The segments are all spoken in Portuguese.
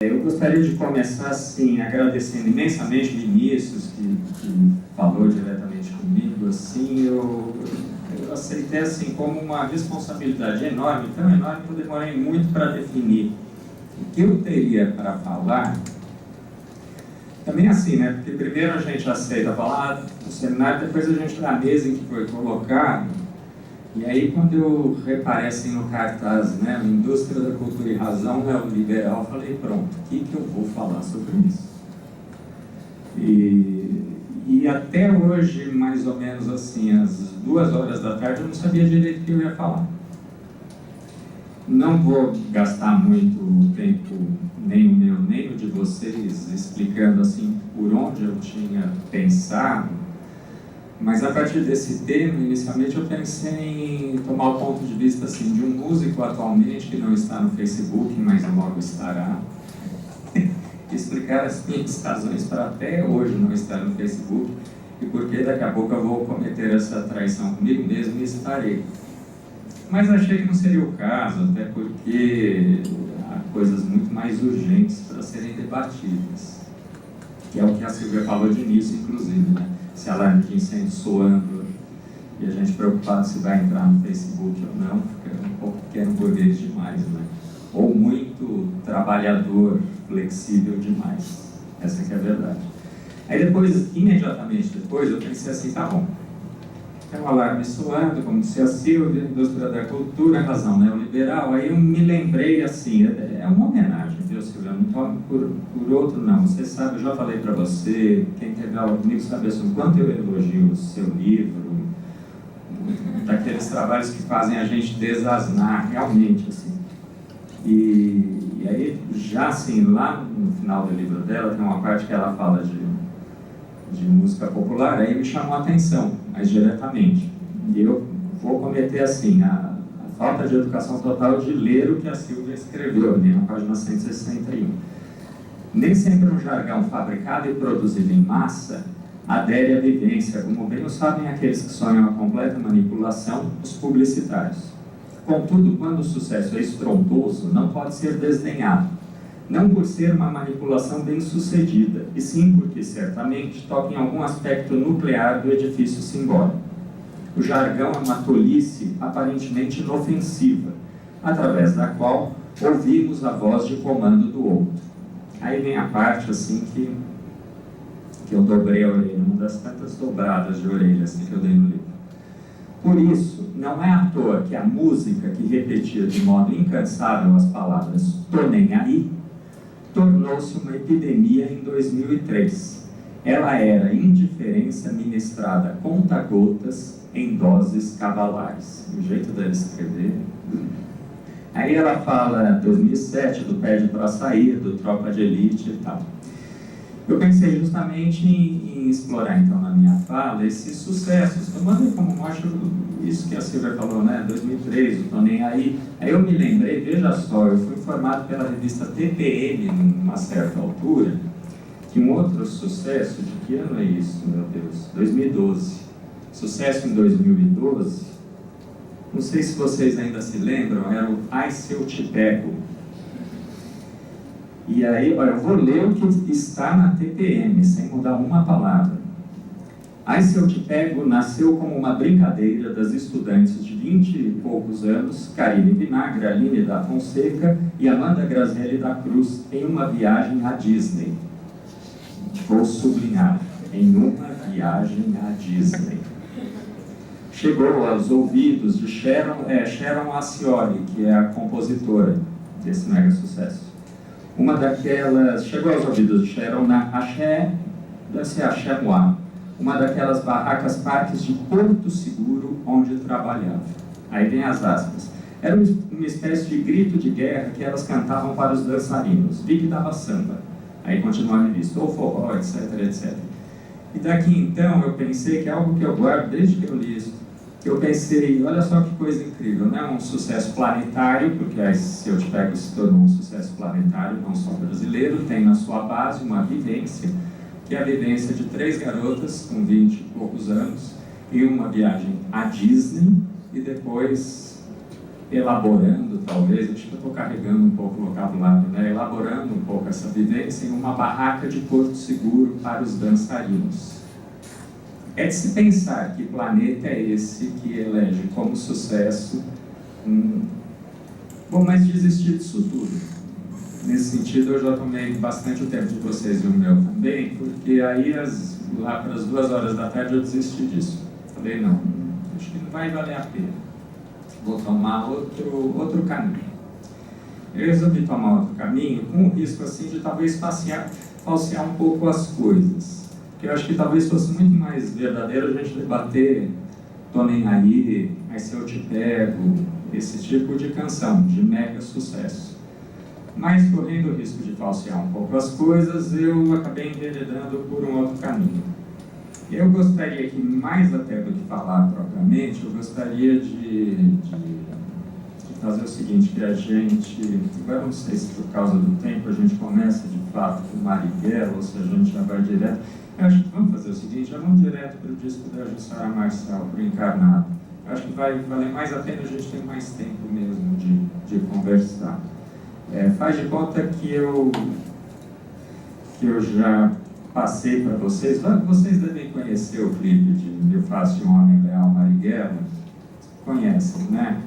Eu gostaria de começar assim, agradecendo imensamente o Vinícius, que falou diretamente comigo. Assim, eu aceitei assim, como uma responsabilidade enorme, tão enorme que eu demorei muito para definir o que eu teria para falar. Também assim, né? Porque primeiro a gente aceita falar no seminário, depois a gente dá a mesa em que foi colocado. E aí, quando eu reparei assim no cartaz, né, Indústria da Cultura e Razão Neoliberal, eu falei, pronto, o que eu vou falar sobre isso? E até hoje, mais ou menos assim, às 2 horas da tarde, eu não sabia direito o que eu ia falar. Não vou gastar muito tempo, nem o meu, nem o de vocês, explicando assim por onde eu tinha pensado. Mas a partir desse tema, inicialmente eu pensei em tomar o ponto de vista assim, de um músico atualmente que não está no Facebook, mas logo estará. Explicar as minhas razões para até hoje não estar no Facebook e porque daqui a pouco eu vou cometer essa traição comigo mesmo e estarei. Mas achei que não seria o caso, até porque há coisas muito mais urgentes para serem debatidas, que é o que a Silvia falou de início, inclusive, né? Esse alarme de incêndio soando e a gente preocupado se vai entrar no Facebook ou não, fica um pouco pequeno burguês demais, né? Ou muito trabalhador flexível demais. Essa que é a verdade. Aí depois, imediatamente depois, eu pensei assim, tá bom, tem um alarme soando, como disse a Silvia, Indústria da Cultura, Razão Neoliberal. Aí eu me lembrei assim, é uma homenagem, viu, Silvia? Não tome por outro, não. Você sabe, eu já falei para você, quem teve aula comigo sabe assim, o quanto eu elogio o seu livro, daqueles trabalhos que fazem a gente desasnar, realmente, assim. E aí, já assim, lá no final do livro dela, tem uma parte que ela fala de música popular, aí me chamou a atenção, mais diretamente. E eu vou cometer assim, a falta de educação total de ler o que a Silvia escreveu ali na página 161. Nem sempre um jargão fabricado e produzido em massa adere à vivência, como bem o sabem aqueles que sonham a completa manipulação, os publicitários. Contudo, quando o sucesso é estrondoso, não pode ser desdenhado. Não por ser uma manipulação bem-sucedida, e sim porque, certamente, toca em algum aspecto nuclear do edifício simbólico. O jargão é uma tolice aparentemente inofensiva, através da qual ouvimos a voz de comando do outro. Aí vem a parte assim que eu dobrei a orelha, uma das tantas dobradas de orelha assim, que eu dei no livro. Por isso, não é à toa que a música que repetia de modo incansável as palavras "tô nem aí" tornou-se uma epidemia em 2003. Ela era indiferença ministrada a conta-gotas em doses cavalares. O jeito dela escrever. Aí ela fala 2007, do Pede para Sair, do Tropa de Elite e tal. Eu pensei justamente em explorar, então, na minha fala, esses sucessos, tomando como mostra isso que a Silvia falou, né, 2003, o Tô Nem Aí. Aí eu me lembrei, veja só, eu fui informado pela revista TPM, numa certa altura, que um outro sucesso, de que ano é isso, meu Deus? 2012. Sucesso em 2012, não sei se vocês ainda se lembram, era o Ai Se Eu Te Pego. E aí, olha, eu vou ler o que está na TPM, sem mudar uma palavra. Ai Se Eu Te Pego nasceu como uma brincadeira das estudantes de 20 e poucos anos, Karine Vinagre, Aline da Fonseca e Amanda Grazelli da Cruz, em uma viagem à Disney. Vou sublinhar, em uma viagem à Disney. Chegou aos ouvidos de Sharon Ascioli, que é a compositora desse mega sucesso. Uma daquelas, chegou aos ouvidos de Sharon na Axé, deve ser Axé Moá, uma daquelas barracas parques de Porto Seguro onde trabalhava. Aí vem as aspas. Era uma espécie de grito de guerra que elas cantavam para os dançarinos. Vi que dava samba. Aí continua a revista, ou forró, etc, etc. E daqui então eu pensei que é algo que eu guardo desde que eu li isso. Eu pensei, olha só que coisa incrível, né? Um sucesso planetário, porque aí, Se Eu Te Pego se tornou um sucesso planetário, não só brasileiro, tem na sua base uma vivência, que é a vivência de 3 garotas com 20 e poucos anos, em uma viagem à Disney, e depois elaborando, talvez, acho que eu estou carregando um pouco o vocabulário, né? Elaborando um pouco essa vivência em uma barraca de porto seguro para os dançarinos. É de se pensar que planeta é esse que elege como sucesso Bom, mas desistir disso tudo. Nesse sentido, eu já tomei bastante o tempo de vocês e o meu também, porque aí, lá para as 2 horas da tarde, eu desisti disso. Falei, não, acho que não vai valer a pena. Vou tomar outro caminho. Eu resolvi tomar outro caminho com o risco, assim, de talvez falsear um pouco as coisas. Porque eu acho que talvez fosse muito mais verdadeiro a gente debater Tô Nem Aí, Mas Se Eu Te Pego, esse tipo de canção, de mega sucesso. Mas, correndo o risco de falsear um pouco as coisas, eu acabei enveredando por um outro caminho. Eu gostaria que, mais até do que falar propriamente, eu gostaria de fazer o seguinte, que a gente, agora não sei se por causa do tempo a gente começa de fato com Marighella, ou se a gente já vai direto. Eu acho que vamos fazer o seguinte, já vamos direto para o disco da Jussara Marçal, para o Encarnado. Eu acho que vai valer mais a pena, a gente tem mais tempo mesmo de conversar. Faz de conta que eu já passei para vocês. Vocês devem conhecer o clipe de Eu Faço de um Homem Leal, Marighella. Conhecem, né?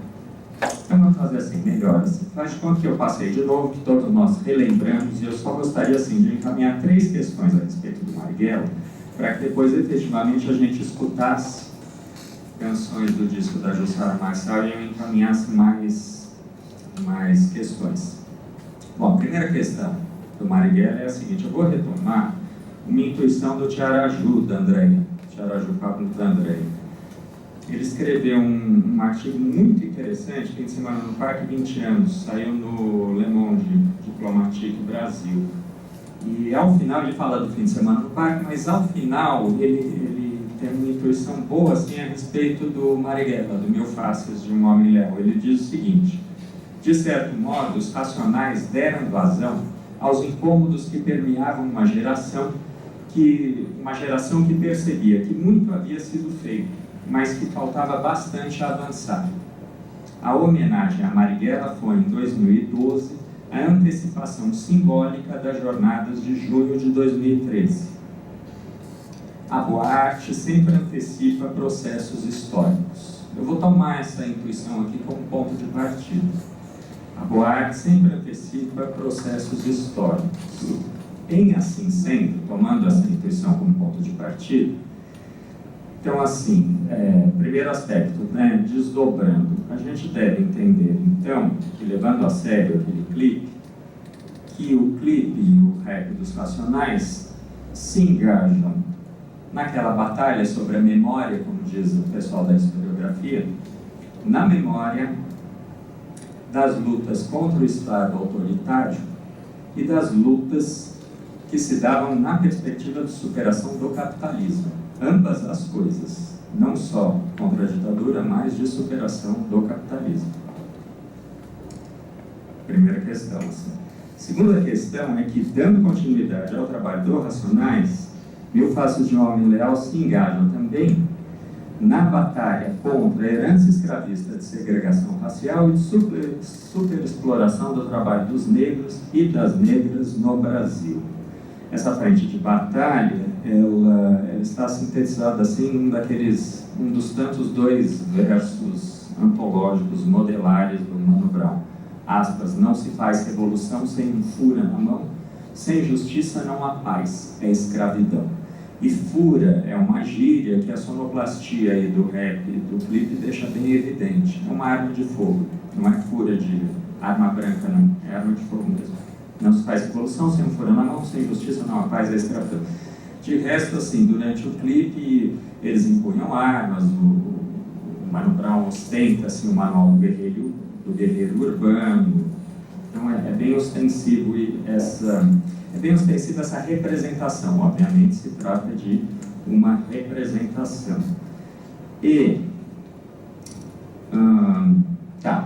Então vamos fazer assim, melhor assim. Faz de conta que eu passei de novo, que todos nós relembramos, e eu só gostaria assim, de encaminhar 3 questões a respeito do Marighella, para que depois efetivamente a gente escutasse canções do disco da Jussara Marçal e eu encaminhasse mais questões. Bom, a primeira questão do Marighella é a seguinte, eu vou retomar uma intuição do Tiaraju, da Andréia, Tiaraju Pablo da Andréia. Ele escreveu um artigo muito interessante, fim de semana no Parque 20 anos, saiu no Le Monde Diplomatique Brasil. E ao final, ele fala do fim de semana no Parque, mas ao final ele tem uma intuição boa assim, a respeito do Marighella, do Mil Faces de um Homem Leal. Ele diz o seguinte, de certo modo, os Racionais deram vazão aos incômodos que permeavam uma geração que percebia que muito havia sido feito, mas que faltava bastante a avançar. A homenagem a Marighella foi, em 2012, a antecipação simbólica das jornadas de junho de 2013. A boa arte sempre antecipa processos históricos. Eu vou tomar essa intuição aqui como ponto de partida. A boa arte sempre antecipa processos históricos. Em assim sendo, tomando essa intuição como ponto de partida, então, assim, primeiro aspecto, né, desdobrando, a gente deve entender, então, que levando a sério aquele clipe, que o clipe e o rap dos Racionais se engajam naquela batalha sobre a memória, como diz o pessoal da historiografia, na memória das lutas contra o Estado autoritário e das lutas que se davam na perspectiva de superação do capitalismo. Ambas as coisas, não só contra a ditadura, mas de superação do capitalismo. Primeira questão. Assim. Segunda questão é que, dando continuidade ao trabalho do Racionais, Mil Faces de um Homem Leal se engajam também na batalha contra a herança escravista de segregação racial e de superexploração do trabalho dos negros e das negras no Brasil. Essa frente de batalha, ela está sintetizada assim um dos tantos 2 versos antológicos modelares do Mano Brown. Aspas, não se faz revolução sem um fura na mão, sem justiça não há paz, é escravidão. E fura é uma gíria que a sonoplastia aí do rap, do clipe, deixa bem evidente. É uma arma de fogo, não é fura de arma branca, não, é arma de fogo mesmo. Não se faz revolução sem um fura na mão, sem justiça não há paz, é escravidão. De resto, assim, durante o clipe, eles empunham armas, o Mano Brown ostenta assim, o manual do guerreiro urbano. Então é bem ostensivo essa representação. Obviamente se trata de uma representação. E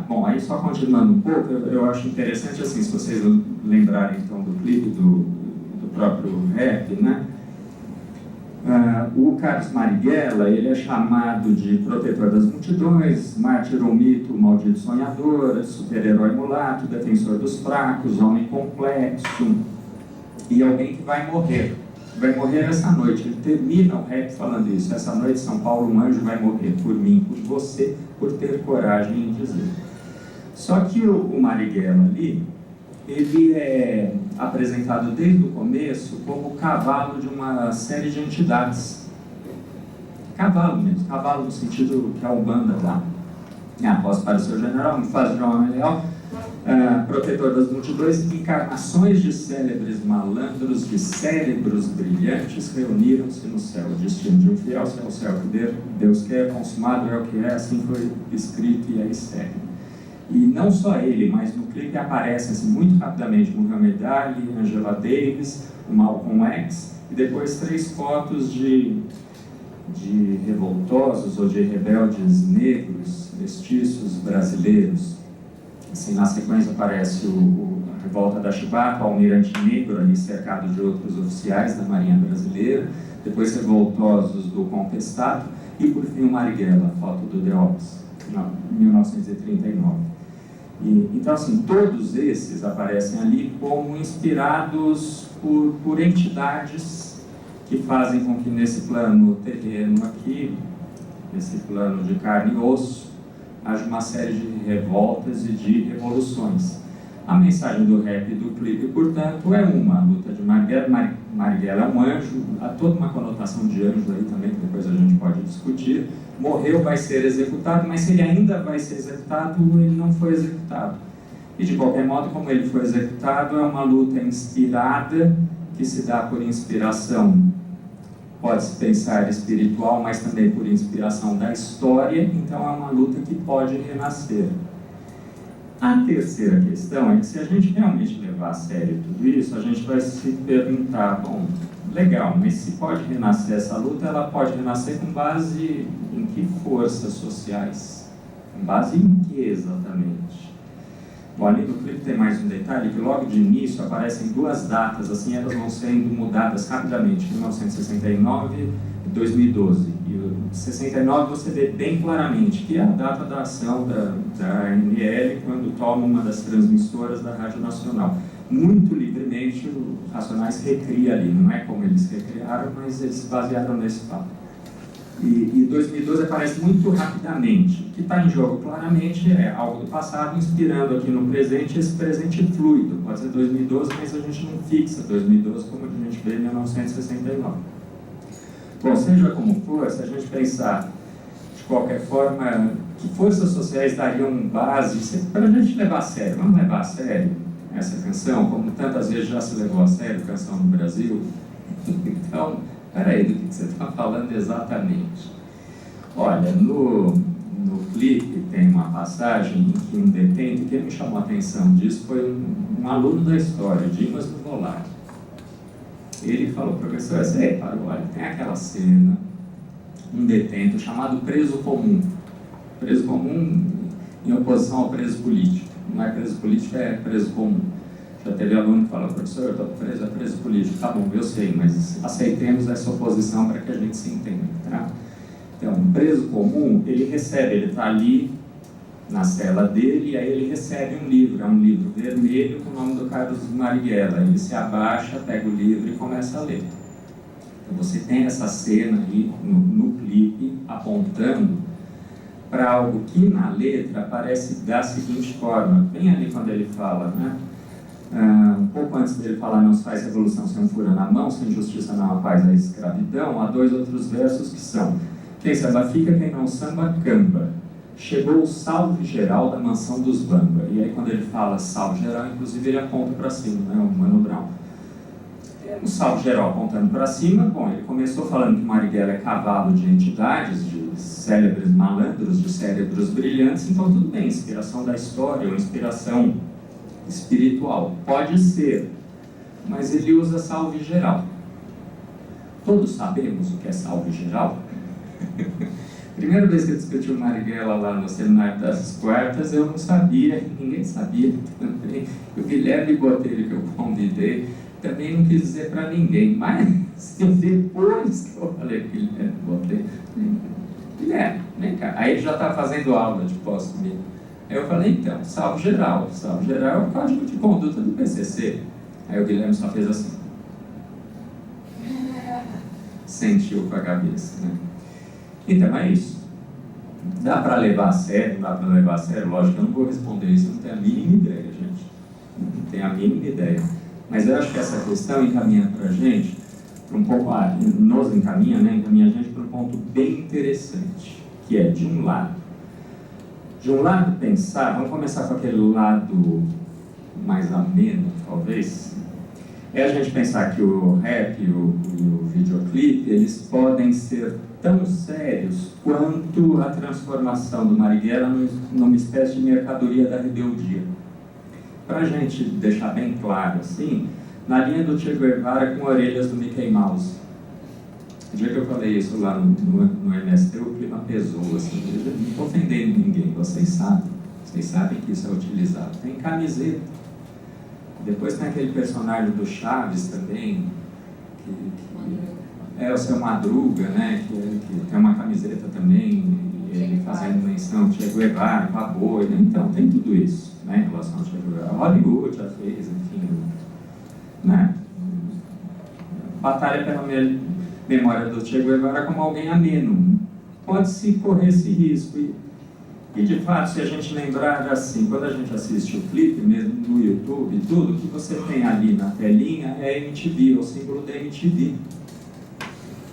bom, aí só continuando um pouco, eu acho interessante assim, se vocês lembrarem então do clipe do próprio rap, né? O Carlos Marighella, ele é chamado de protetor das multidões, mártir ou mito, maldito sonhador, super-herói mulato, defensor dos fracos, homem complexo, e alguém que vai morrer essa noite. Ele termina o rap falando isso: essa noite São Paulo, um anjo vai morrer por mim, por você, por ter coragem em dizer. Só que o Marighella ali, ele é apresentado desde o começo como o cavalo de uma série de entidades. Cavalo mesmo, cavalo no sentido que a Umbanda dá. Após para o seu general, me faz de homem leal, protetor das multidões, encarnações de célebres malandros, de cérebros brilhantes, reuniram-se no céu. O destino de um fiel, se é o céu que Deus quer, consumado é o que é, assim foi escrito e aí segue. E não só ele, mas no clipe aparecem assim, muito rapidamente Muhammad Ali, Angela Davis, o Malcolm X, e depois 3 fotos de revoltosos ou de rebeldes negros, mestiços brasileiros. Assim, na sequência aparece a revolta da Chibata, o almirante negro ali cercado de outros oficiais da Marinha Brasileira, depois revoltosos do Contestado, e por fim o Marighella, a foto do The Ops, em 1939. Então, assim, todos esses aparecem ali como inspirados por entidades que fazem com que nesse plano terreno aqui, nesse plano de carne e osso, haja uma série de revoltas e de revoluções. A mensagem do rap e do clipe, portanto, é uma: a luta de Marighella. Marighella é um anjo, há toda uma conotação de anjo aí também, que depois a gente pode discutir. Morreu, vai ser executado, mas se ele ainda vai ser executado, ele não foi executado. E de qualquer modo, como ele foi executado, é uma luta inspirada, que se dá por inspiração, pode-se pensar espiritual, mas também por inspiração da história, então é uma luta que pode renascer. A terceira questão é que, se a gente realmente levar a sério tudo isso, a gente vai se perguntar: bom, legal, mas se pode renascer essa luta, ela pode renascer com base em que forças sociais? Com base em que exatamente? Bom, ali no clipe tem mais um detalhe, que logo de início aparecem 2 datas, assim, elas vão sendo mudadas rapidamente: 1969 e 2012. E 69 você vê bem claramente que é a data da ação da ANL, quando toma uma das transmissoras da Rádio Nacional. Muito livremente, o Racionais recria ali, não é como eles recriaram, mas eles se basearam nesse fato. E 2012 aparece muito rapidamente. O que está em jogo claramente é algo do passado inspirando aqui no presente, esse presente fluido. Pode ser 2012, mas a gente não fixa 2012 como a gente vê em 1969. Bom, seja como for, se a gente pensar de qualquer forma, que forças sociais dariam base para a gente levar a sério? Vamos levar a sério essa canção, como tantas vezes já se levou a sério a canção no Brasil? Então, peraí, do que você está falando exatamente? Olha, no clipe tem uma passagem em que um detento, que me chamou a atenção disso, foi um aluno da história, Dimas do Volare. Ele falou: professor, você reparou, olha, tem aquela cena, um detento chamado preso comum. Preso comum em oposição ao preso político. Não é preso político, é preso comum. Já teve aluno que fala: professor, eu estou preso, é preso político. Tá bom, eu sei, mas aceitemos essa oposição para que a gente se entenda, tá? Então, um preso comum, ele recebe, ele está ali na cela dele, e aí ele recebe um livro, é um livro vermelho com o nome do Carlos Marighella. Ele se abaixa, pega o livro e começa a ler. Então você tem essa cena aí no clipe apontando para algo que na letra aparece da seguinte forma, bem ali quando ele fala, né? Um pouco antes dele falar: não se faz revolução sem um fura na mão, sem justiça não há paz, a escravidão, há 2 outros versos que são: quem samba fica, quem não samba, camba. Chegou o salve geral da mansão dos Bamba. E aí quando ele fala salve geral, inclusive ele aponta para cima, né, o Mano Brown. Um salve geral apontando para cima. Bom, ele começou falando que Marighella é cavalo de entidades, de célebres malandros, de cérebros brilhantes, então tudo bem, inspiração da história, ou inspiração espiritual, pode ser, mas ele usa salve geral. Todos sabemos o que é salve geral? Primeira vez que eu discuti o Marighella lá no seminário das quartas, eu não sabia, ninguém sabia também. O Guilherme Botelho, que eu convidei, também não quis dizer para ninguém, mas depois que eu falei que Guilherme, botei, Guilherme, vem cá. Aí ele já estava fazendo aula de posse comigo. Aí eu falei, então, salvo geral é o código de conduta do PCC. Aí o Guilherme só fez assim. Sentiu com a cabeça, né? Então é isso. Dá para levar a sério, não dá para levar a sério? Lógico que eu não vou responder isso, eu não tenho a mínima ideia, gente. Não tenho a mínima ideia. Mas eu acho que essa questão encaminha para a gente, para um pouco, nos encaminha, né? Encaminha a gente para um ponto bem interessante, que é, de um lado, pensar, vamos começar com aquele lado mais ameno, talvez, é a gente pensar que o rap e o videoclipe, eles podem ser tão sérios quanto a transformação do Marighella numa espécie de mercadoria da rebeldia. Para a gente deixar bem claro, assim, na linha do Che Guevara com orelhas do Mickey Mouse. O dia que eu falei isso lá no MST, o clima pesou, assim, eu não estou ofendendo ninguém, vocês sabem que isso é utilizado. Tem camiseta. Depois tem aquele personagem do Chaves também, que é o Seu Madruga, né, que tem uma camiseta também, ele fazendo menção, Che Guevara, com a boi, né? Então tem tudo isso, né, em relação ao Che Guevara. Hollywood já fez, enfim, né? Batalha pela memória do Che Guevara como alguém ameno. Pode-se correr esse risco. E de fato, se a gente lembrar assim, quando a gente assiste o clipe, mesmo no YouTube, tudo que você tem ali na telinha é MTV, é o símbolo da MTV.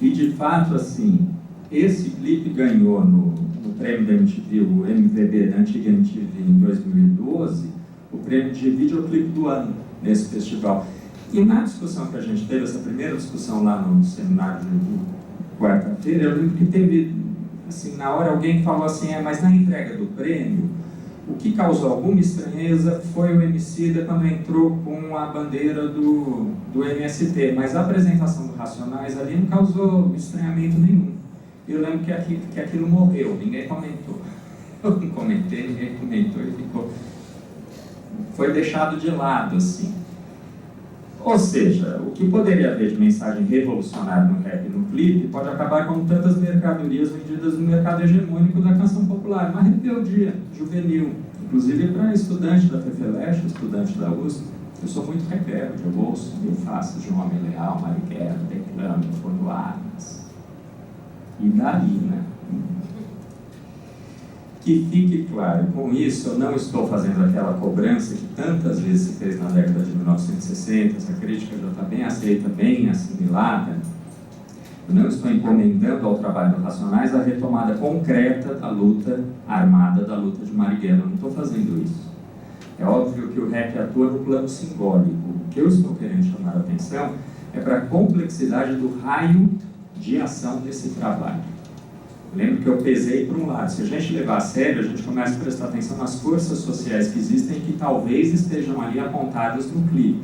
E de fato, assim, esse clipe ganhou no prêmio da MTV, o MVB da antiga MTV, em 2012, o prêmio de videoclipe do ano nesse festival. E na discussão que a gente teve, essa primeira discussão lá no seminário de quarta-feira, eu lembro que teve, assim, na hora alguém falou assim, mas na entrega do prêmio, o que causou alguma estranheza foi o Emicida quando entrou com a bandeira do MST, mas a apresentação do Racionais ali não causou estranhamento nenhum. Eu lembro que aquilo morreu, ninguém comentou. Eu não comentei, ninguém comentou e ficou... Foi deixado de lado, assim. Ou seja, o que poderia haver de mensagem revolucionária no rap e no clipe pode acabar com tantas mercadorias vendidas no mercado hegemônico da canção popular, uma rebeldia juvenil, inclusive para estudante da FEFELESH, estudante da USP. Eu sou muito rebelde, eu ouço, eu faço de um homem leal, Marighella, declamo, fono armas. E daí, né? Que fique claro, com isso eu não estou fazendo aquela cobrança que tantas vezes se fez na década de 1960, essa crítica já está bem aceita, bem assimilada. Eu não estou encomendando ao trabalho do Racionais a retomada concreta da luta armada, da luta de Marighella. Eu não estou fazendo isso. É óbvio que o rap atua no plano simbólico. O que eu estou querendo chamar a atenção é para a complexidade do raio de ação desse trabalho. Lembro que eu pesei por um lado. Se a gente levar a sério, a gente começa a prestar atenção nas forças sociais que existem e que talvez estejam ali apontadas no clipe.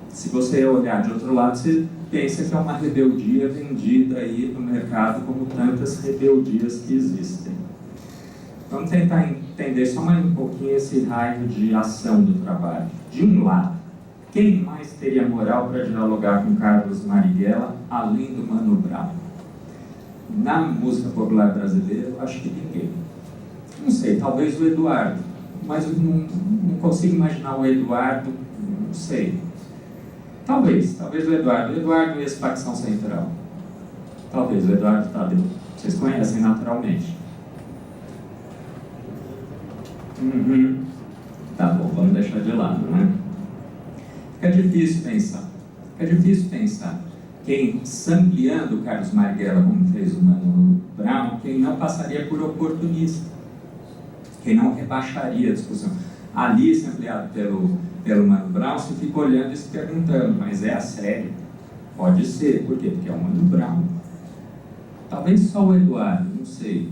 Se você olhar de outro lado, você pensa que é uma rebeldia vendida aí no mercado como tantas rebeldias que existem. Vamos tentar entender só mais um pouquinho esse raio de ação do trabalho. De um lado, quem mais teria moral para dialogar com Carlos Marighella, além do Mano Brown? Na música popular brasileira, eu acho que ninguém. Não sei, talvez o Eduardo, mas eu não consigo imaginar o Eduardo, não sei. Talvez o Eduardo. O Eduardo e ex-facção central. Talvez o Eduardo Tadeu. Vocês conhecem naturalmente. Tá bom, vamos deixar de lado, né? Fica difícil pensar. Quem, sampleando o Carlos Marighella, como fez o Mano Brown, quem não passaria por oportunista, quem não rebaixaria a discussão. Ali, sampleado pelo Mano Brown, se fica olhando e se perguntando, mas é a sério? Pode ser, por quê? Porque é o Mano Brown. Talvez só o Eduardo, não sei.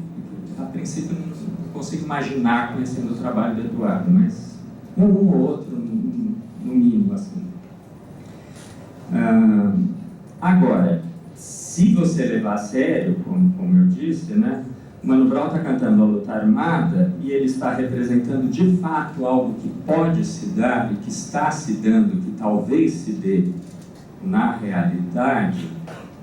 A princípio, não consigo imaginar conhecendo o trabalho do Eduardo, mas um ou outro, no mínimo, assim. Agora, se você levar a sério, como eu disse, né, O Mano Brown está cantando A Luta Armada e ele está representando de fato algo que pode se dar e que está se dando, que talvez se dê na realidade.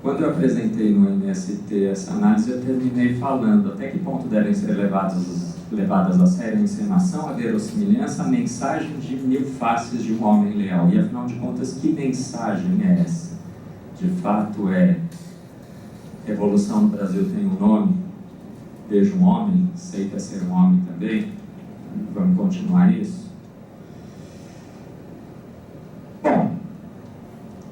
Quando eu apresentei no MST essa análise, eu terminei falando até que ponto devem ser levadas a sério a encenação, a verossimilhança, a mensagem de 1000 faces de um homem leal. E afinal de contas, que mensagem é essa? De fato é: revolução no Brasil tem um nome, vejo um homem, sei que é ser um homem também, vamos continuar isso? Bom,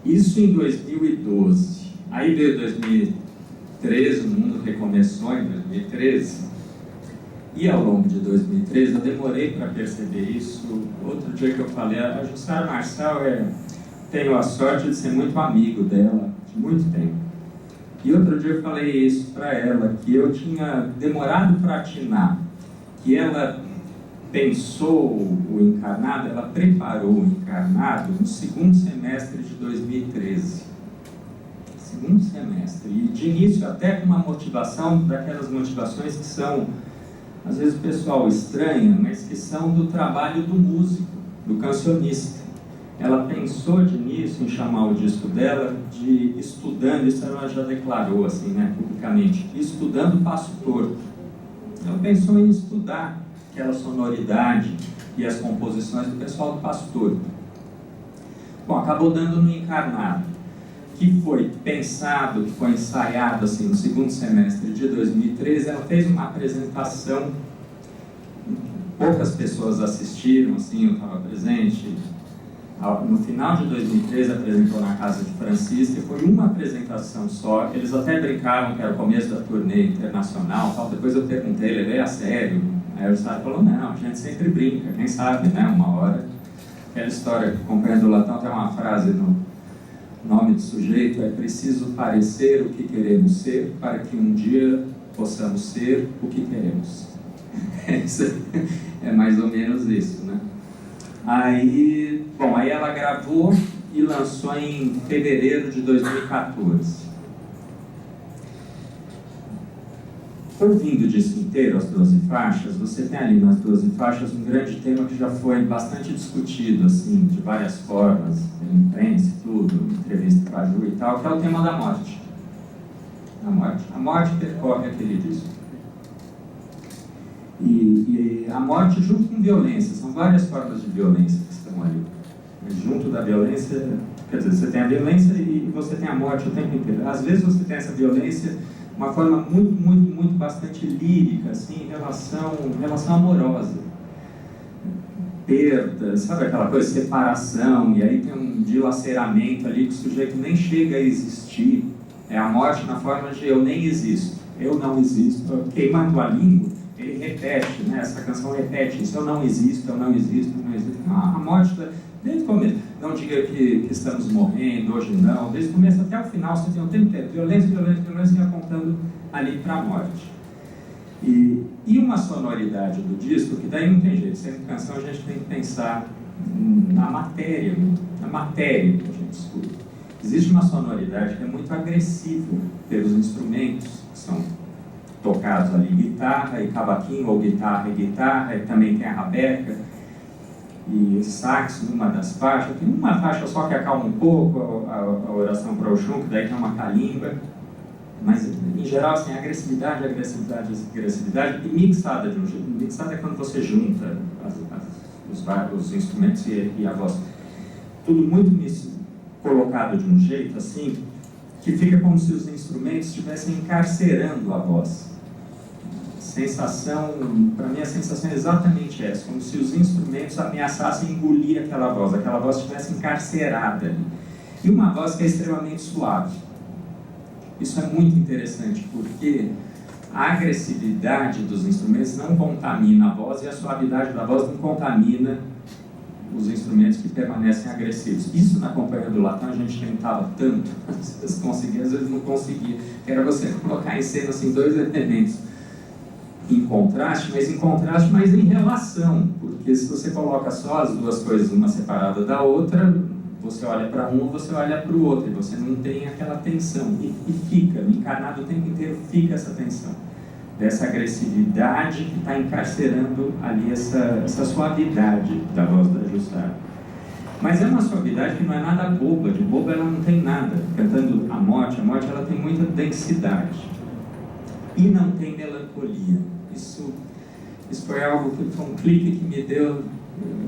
isso em 2012. Aí veio 2013, o mundo recomeçou em 2013, e ao longo de 2013 eu demorei para perceber isso. Outro dia que eu falei, a Jussara Marçal, tenho a sorte de ser muito amigo dela, de muito tempo. E outro dia eu falei isso para ela, que eu tinha demorado para atinar, que ela pensou o encarnado, ela preparou o encarnado no segundo semestre de 2013. Segundo semestre. E de início até com uma motivação, daquelas motivações que são, às vezes o pessoal estranha, mas que são do trabalho do músico, do cancionista. Ela pensou de início em chamar o disco dela de Estudando, isso ela já declarou assim, né, publicamente, Estudando Passo Torto. Ela pensou em estudar aquela sonoridade e as composições do pessoal do Passo Torto. Bom, acabou dando no encarnado, que foi pensado, que foi ensaiado assim, no segundo semestre de 2013. Ela fez uma apresentação, poucas pessoas assistiram, assim, eu estava presente. No final de 2013 apresentou na casa de Francisca, foi uma apresentação só. Eles até brincavam que era o começo da turnê internacional, tal. Depois eu perguntei, levei a sério. Aí o Sara falou, não, a gente sempre brinca, quem sabe, né, uma hora. Aquela história que Compreendo o Latão tem uma frase no nome do sujeito, é preciso parecer o que queremos ser para que um dia possamos ser o que queremos. É mais ou menos isso, né? Aí ela gravou e lançou em fevereiro de 2014. Ouvindo o disco inteiro, as 12 faixas, você tem ali nas 12 faixas um grande tema que já foi bastante discutido, assim, de várias formas, pela imprensa e tudo, entrevista com a Ju e tal, que é o tema da morte. A morte percorre aquele disco. E a morte junto com violência, são várias formas de violência que estão ali. Mas junto da violência, quer dizer, você tem a violência e você tem a morte o tempo inteiro. Às vezes você tem essa violência uma forma muito bastante lírica, assim, relação amorosa. Perda, sabe aquela coisa, separação, e aí tem um dilaceramento ali que o sujeito nem chega a existir. É a morte na forma de eu nem existo, eu não existo. Queimando a língua, ele repete, né? Essa canção repete isso, eu não existo, eu não existo, eu não existo. A morte, desde o começo, não diga que estamos morrendo, hoje não, desde o começo até o final, você tem o tempo inteiro, violência, apontando ali para a morte. E uma sonoridade do disco, que daí não tem jeito, sendo canção a gente tem que pensar na matéria que a gente escuta. Existe uma sonoridade que é muito agressiva pelos instrumentos que são tocados ali, guitarra e cavaquinho, ou guitarra, e também tem a rabeca e sax numa das faixas. Tem uma faixa só que acalma um pouco a oração para o Oxum, que daí tem uma calimba, mas em geral assim, agressividade, e mixada de um jeito. Mixada é quando você junta os instrumentos e a voz, tudo muito colocado de um jeito assim, que fica como se os instrumentos estivessem encarcerando a voz. Sensação, para mim a sensação é exatamente essa, como se os instrumentos ameaçassem engolir aquela voz estivesse encarcerada ali. E uma voz que é extremamente suave. Isso é muito interessante, porque a agressividade dos instrumentos não contamina a voz e a suavidade da voz não contamina os instrumentos que permanecem agressivos. Isso na Companhia do Latão a gente tentava tanto, às vezes conseguia, às vezes não conseguia, que era você colocar em cena assim, dois elementos em contraste, mas em relação, porque se você coloca só as duas coisas uma separada da outra, você olha para um ou você olha para o outro, e você não tem aquela tensão, e fica, no encarnado o tempo inteiro fica essa tensão. dessa agressividade que está encarcerando ali essa suavidade da voz da Jussara. Mas é uma suavidade que não é nada boba, de boba ela não tem nada. Cantando a morte ela tem muita densidade. E não tem melancolia. Isso foi algo que foi um clique que me deu.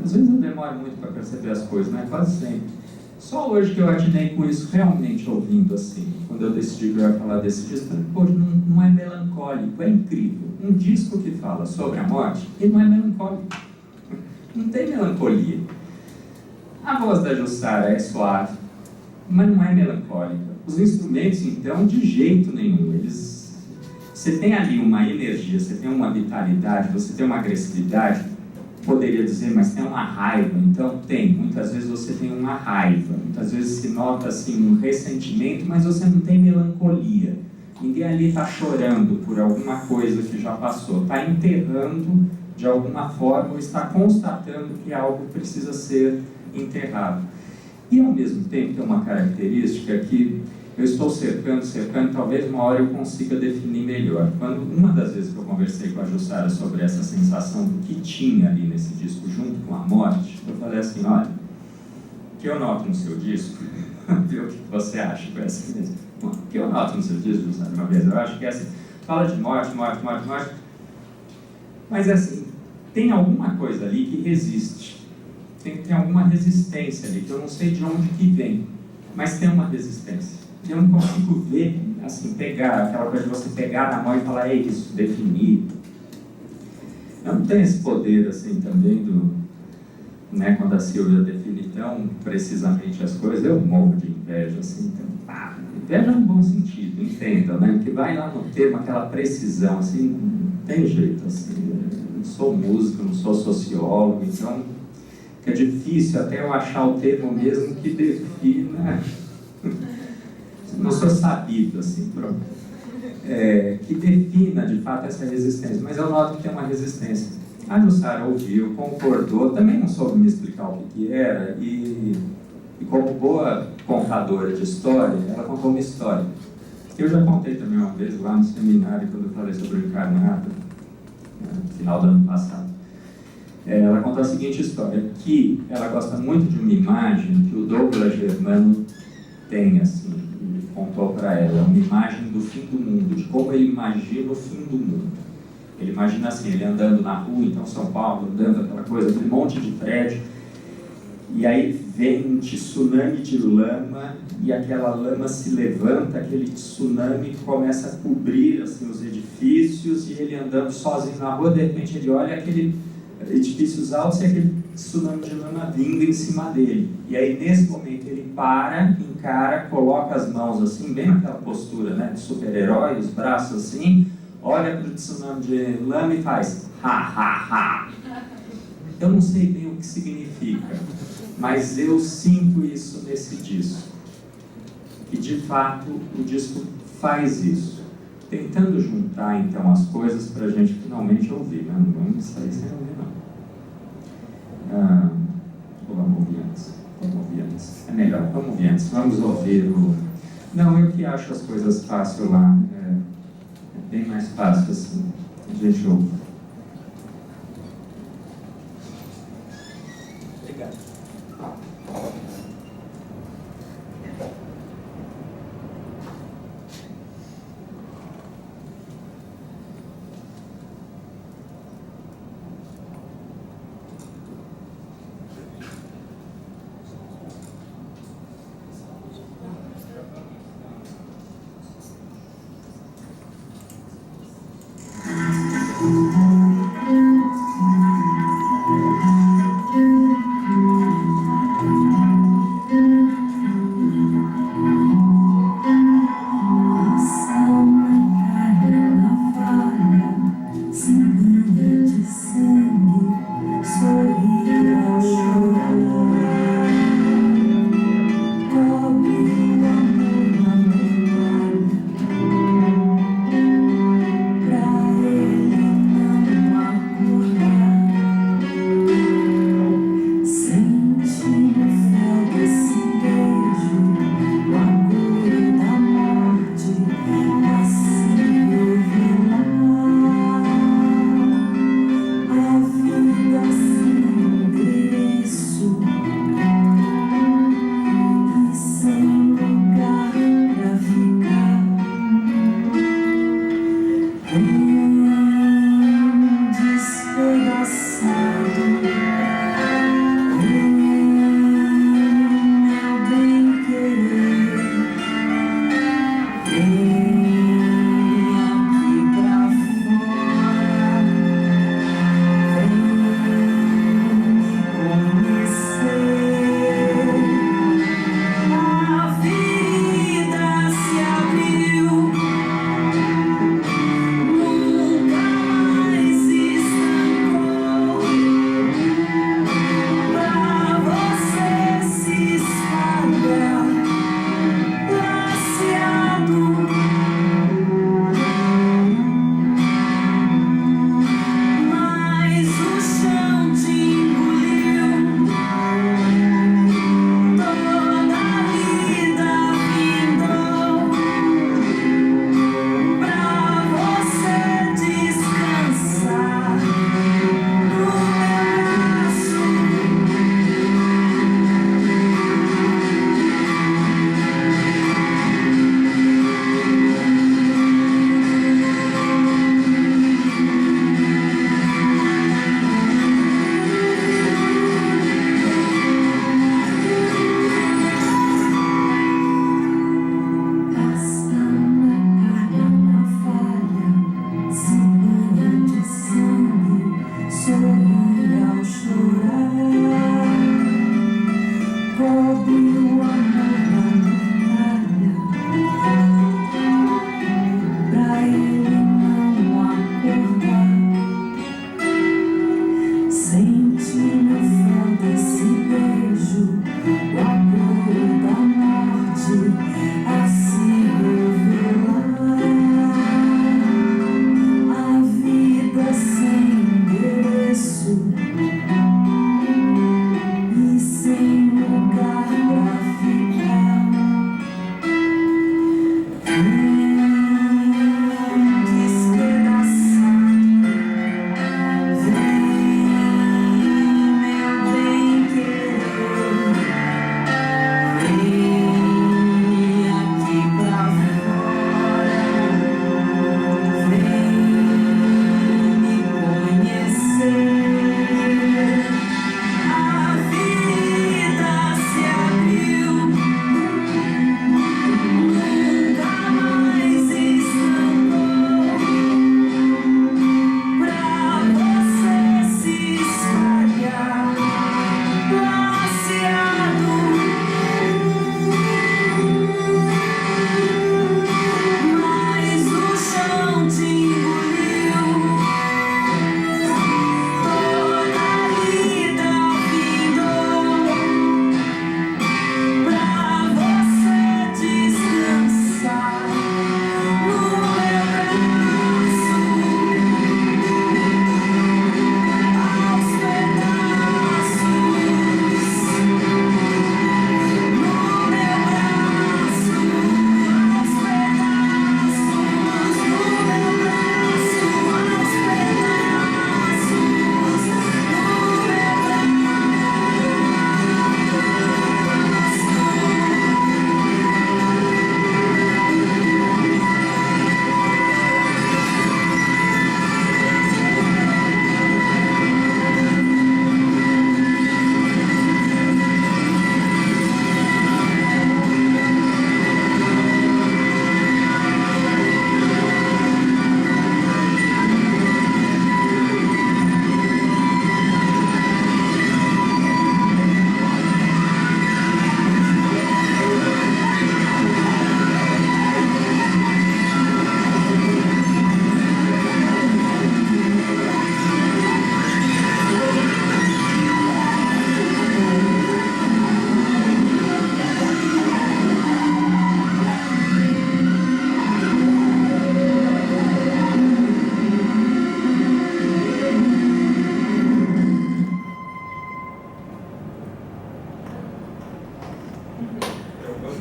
Às vezes eu demoro muito para perceber as coisas, né? Quase sempre. Só hoje que eu atinei com isso, realmente ouvindo assim. Quando eu decidi que eu ia falar desse disco, eu falei, pô, não é melancólico, é incrível. Um disco que fala sobre a morte e não é melancólico. Não tem melancolia. A voz da Jussara é suave, mas não é melancólica. Os instrumentos, então, de jeito nenhum. Você tem ali uma energia, você tem uma vitalidade, você tem uma agressividade, poderia dizer, mas tem uma raiva. Então, muitas vezes você tem uma raiva, muitas vezes se nota assim, um ressentimento, mas você não tem melancolia. Ninguém ali está chorando por alguma coisa que já passou, está enterrando de alguma forma, ou está constatando que algo precisa ser enterrado. E ao mesmo tempo tem uma característica que eu estou cercando, talvez uma hora eu consiga definir melhor. Uma das vezes que eu conversei com a Jussara sobre essa sensação do que tinha ali nesse disco junto com a morte, eu falei assim, olha, o que eu noto no seu disco, vê o que você acha com essa mesmo. O que eu noto no seu disco, Jussara, uma vez, eu acho que essa fala de morte, mas assim, tem alguma coisa ali que resiste. Tem alguma resistência ali, que eu não sei de onde que vem, mas tem uma resistência. Eu não consigo ver, assim, aquela coisa de você pegar na mão e falar, é isso, definir. Eu não tenho esse poder, assim, também né, quando a Silvia define tão precisamente as coisas, eu morro de inveja, assim, então, inveja no bom sentido, entenda, né, porque vai lá no termo, aquela precisão, assim, não tem jeito, assim, eu não sou músico, não sou sociólogo, então é difícil até eu achar o termo mesmo que defina, não sou sabido assim, que defina de fato essa resistência, mas eu noto que tem uma resistência. A Jussara ouviu, concordou, também não soube me explicar o que era, e como boa contadora de história, ela contou uma história. Eu já contei também uma vez lá no seminário, quando eu falei sobre o Encarnado, no final do ano passado. Ela contou a seguinte história, que ela gosta muito de uma imagem que o Douglas Germano tem, assim, ele contou para ela, uma imagem do fim do mundo, de como ele imagina o fim do mundo. Ele imagina assim, ele andando na rua, então São Paulo, andando aquela coisa, aquele monte de prédio, e aí vem um tsunami de lama, e aquela lama se levanta, aquele tsunami começa a cobrir assim, os edifícios, e ele andando sozinho na rua, de repente ele olha aquele edifícios altos e aquele tsunami de lama vindo em cima dele. E aí, nesse momento, ele para, encara, coloca as mãos assim, bem naquela postura, né, de super-herói, os braços assim, olha para o tsunami de lama e faz ha, ha, ha. Eu não sei bem o que significa, mas eu sinto isso nesse disco. E, de fato, o disco faz isso. Tentando juntar, então, as coisas para a gente finalmente ouvir, né? Não vamos sair sem ouvir, não. Ou vamos ouvir antes? É melhor, vamos ouvir antes. Vamos ouvir o... Não, eu que acho as coisas fácil lá. É bem mais fácil assim. A gente ouve. Obrigado.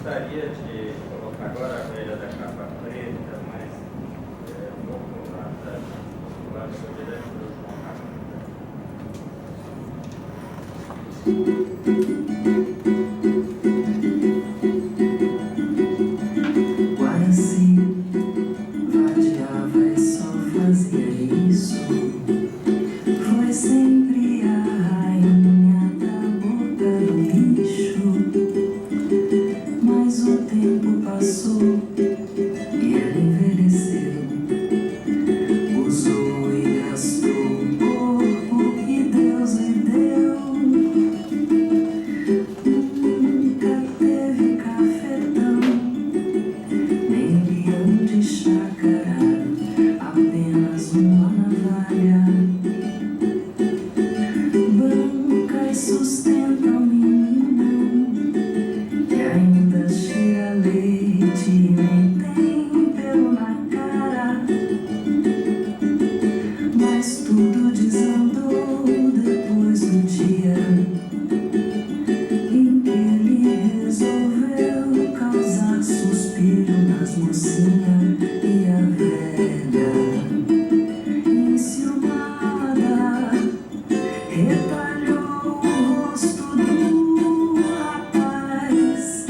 gostaria de colocar agora a velha da capa preta, mas um pouco lá da direto para o João Guaraci vadiava e só fazia isso. Foi sempre a rainha da boca do lixo. Mas o tempo passou e ela envelheceu. Usou e gastou o corpo que Deus lhe deu. Nunca teve cafetão, nem leão de chácara, apenas uma navalha branca e sustenta o menino que ainda cheira leite e nem tem pelo na cara. Mas tudo desandou depois do dia em que ele resolveu causar suspiro nas mocinhas e a velha, enciumada, retalhou o rosto do rapaz.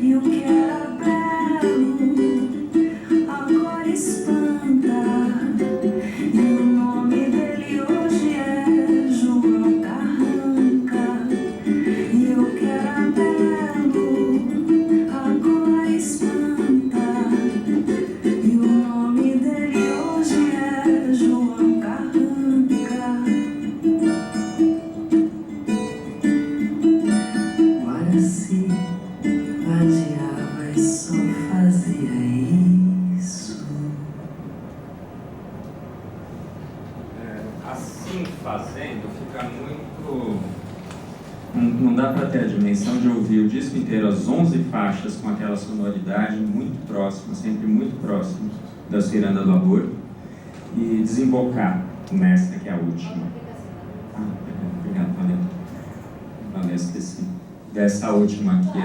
E o que era belo agora espanta. E o nome dele hoje é João Carranca. E o que era belo agora espanta. E o nome dele hoje é João Carranca. Guaraci vadiava e só fazia isso. Assim fazendo, fica muito... Não dá para ter a dimensão de ouvir o disco inteiro, as 11 faixas com aquela sonoridade muito próxima, sempre muito próximo da Ciranda do Aborto, e desembocar nessa que é a última. Obrigado, valeu, esqueci. Dessa última que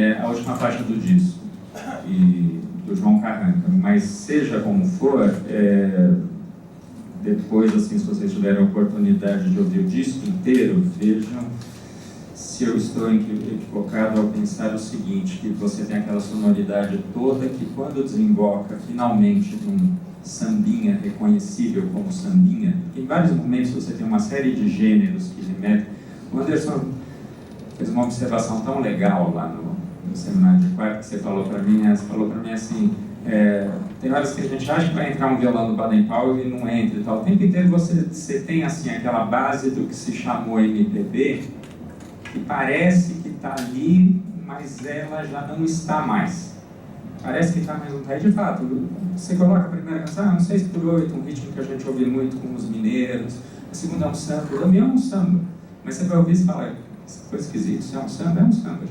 é a última faixa do disco, e do João Carranca. Mas seja como for, depois, assim, se vocês tiverem a oportunidade de ouvir o disco inteiro, vejam se eu estou equivocado ao pensar o seguinte, que você tem aquela sonoridade toda que quando desemboca finalmente num sambinha reconhecível como sambinha, em vários momentos você tem uma série de gêneros que remetem. O Anderson fez uma observação tão legal lá no seminário de quarto que você falou para mim assim, tem horas que a gente acha que vai entrar um violão do Baden-Powell e não entra e tal. O tempo inteiro você tem assim aquela base do que se chamou MPB, que parece que está ali, mas ela já não está mais. Parece que está, mas não está. De fato, você coloca a primeira canção, não sei se por 8, um ritmo que a gente ouve muito com os mineiros. A segunda é um samba, o Damião é um samba. Mas você vai ouvir e fala, isso foi esquisito, isso é um samba, é um samba.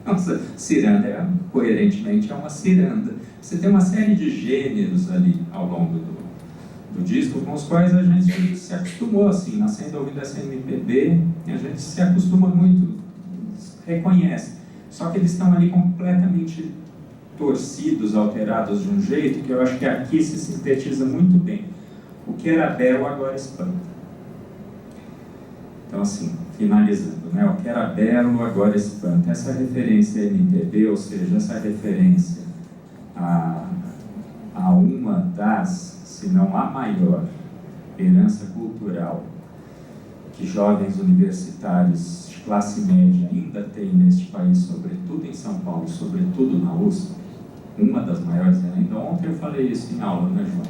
Nossa, ciranda, coerentemente, é uma ciranda. Você tem uma série de gêneros ali ao longo do disco, com os quais a gente se acostumou, assim, nascendo ouvindo essa MPB, a gente se acostuma muito, reconhece. Só que eles estão ali completamente torcidos, alterados de um jeito que eu acho que aqui se sintetiza muito bem. O que era belo agora espanta. Então, assim, finalizando, né? O que era belo agora espanta. Essa referência a MPB, ou seja, essa referência a uma das, se não a maior, herança cultural que jovens universitários de classe média ainda têm neste país, sobretudo em São Paulo, sobretudo na USP, uma das maiores, ainda ontem eu falei isso em aula, né, João?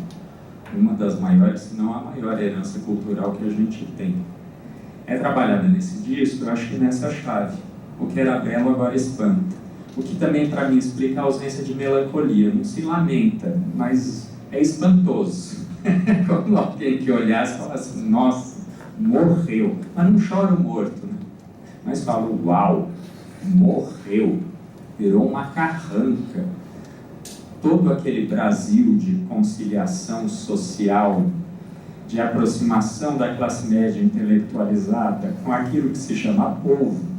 Uma das maiores, se não a maior herança cultural que a gente tem. É trabalhada nesse disco, eu acho que nessa chave. O que era belo agora espanta. O que também, para mim, explica a ausência de melancolia. Não se lamenta, mas é espantoso. Como alguém que olhasse e falasse assim, nossa, morreu. Mas não chora o morto, né? Mas fala, uau, morreu. Virou uma carranca. Todo aquele Brasil de conciliação social, de aproximação da classe média intelectualizada com aquilo que se chama povo,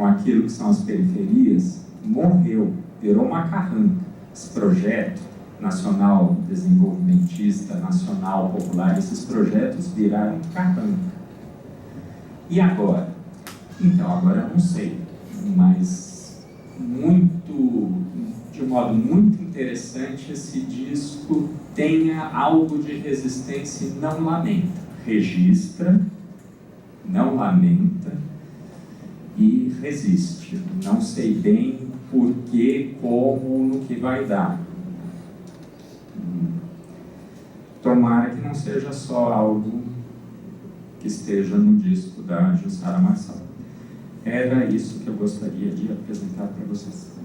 com aquilo que são as periferias, morreu, virou uma carranca. Esse projeto nacional desenvolvimentista, nacional popular, esses projetos viraram carranca. E agora? Então, agora eu não sei, mas de um modo muito interessante, esse disco tenha algo de resistência e não lamenta. Registra, não lamenta e resiste. Não sei bem por que, como, no que vai dar. Tomara que não seja só algo que esteja no disco da Jussara Marçal. Era isso que eu gostaria de apresentar para vocês.